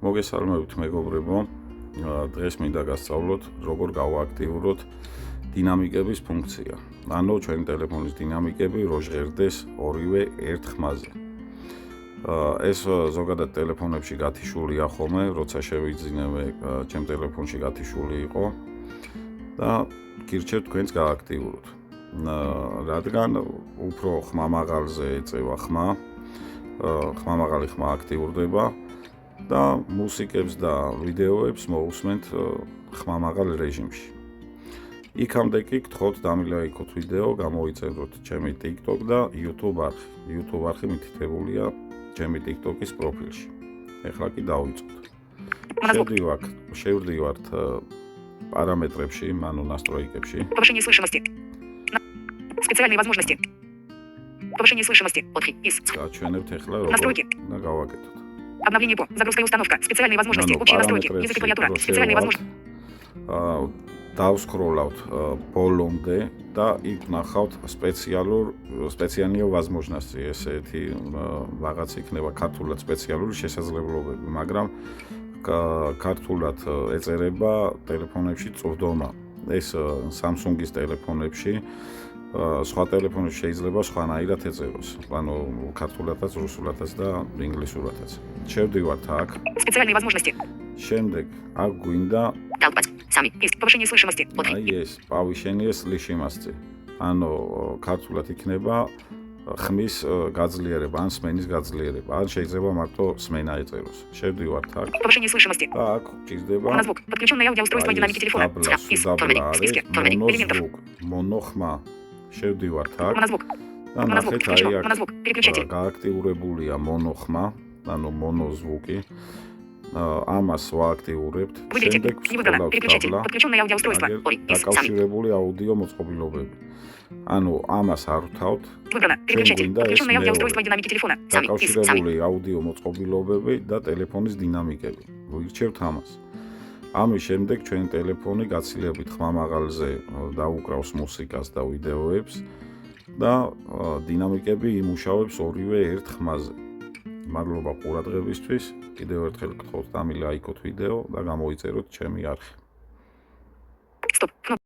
მოგესალმებით მეგობრებო, დღეს მინდა გასწავლოთ, როგორ გავააქტიუროთ დინამიკების ფუნქცია. ანუ ჩვენი ტელეფონის დინამიკები რო ჟღერდეს ორივე ერთ ხმაზე. ეს ზოგადად ტელეფონებში გათიშულია ხოლმე, როცა შევიძინებ ჩემ ტელეფონში გათიშული იყო და გირჩევთ თქვენს გააქტიუროთ. რადგან უფრო ხმამაღალზე ეწევა ხმა, ხმამაღალი ხმა აქტიურდება და მუსიკებს და ვიდეოებს მოусმენთ ხმამაღალ რეჟიმში. იქამდე კი გთხოვთ დამილაიქოთ ვიდეო, გამოიწეროთ ჩემი TikTok და YouTube არხი. YouTube არხი მითითებულია ჩემი TikTok-ის პროფილში. ეხლა კი დავიწყოთ. შევდივართ параметрებში, ანუ настройкებში. Повышение слышимости. Специальные возможности. Повышение слышимости. Из. Გაჩვენებთ ეხლა Настройки. და გავაკეთოთ. Обновление по. Загрузка и установка. Специальные возможности. Общие настройки. Язык и клавиатура. Специальные возможности. დავსკროლავთ ბოლომდე და იქ ნახავთ სპეციალურ возможности, ესეთი რაღაც იქნება ქართულად სპეციალური შესაძლებლობები, მაგრამ ქართულად ეწერება ტელეფონებში წვდომა. ეს Samsung-ის ტელეფონებში, სხვა ტელეფონებში შეიძლება სხვანაირად ეწეროს, ანუ ქართულადაც, რუსულადაც და ინგლისურადაც. შევდივართ აქ. Специальные возможности. შემდეგ აქ გვინდა Сами. Повышение слышимости. ეს повышение слышимости. ანუ ქართულად იქნება ხმის გაძლიერება, ან სმენის გაძლიერება, ან შეიძლება მარტო სმენა ეწეროს. შევდივართ აქ. Повышение слышимости. და აქ გჭირდება Монозвук. Подключенное аудиоустройство динамики телефона. Списки. მონოხმა. შევდივართ აქ. Монозвук. და Монозвук. Монозвук. Переключатель. გააქტიურებულია მონოხმა, ანუ მონოзвуки. ამას ვააქტიურებთ. Выберите. Не выбрано. Переключатель. Подключенное аудиоустройство. დაკავშირებული აუდიო მოწყობილობები. ანუ ამას არ ვთავთ. Выбрано. Переключатель. Подключенное аудиоустройство динамики телефона. დაკავშირებული აუდიო მოწყობილობები და ტელეფონის დინამიკები. ვირჩევთ ამას. ამის შემდეგ ჩვენი ტელეფონი გაცილებით ხმამაღალზე დაუკრავს მუსიკას და ვიდეოებს და დინამიკები იმუშავებს ორივე ერთ ხმაზე. მადლობა ყურადღებისთვის. კიდევ ერთხელ გთხოვთ დამილაიქოთ ვიდეო და გამოიწეროთ ჩემი არხი. Стоп.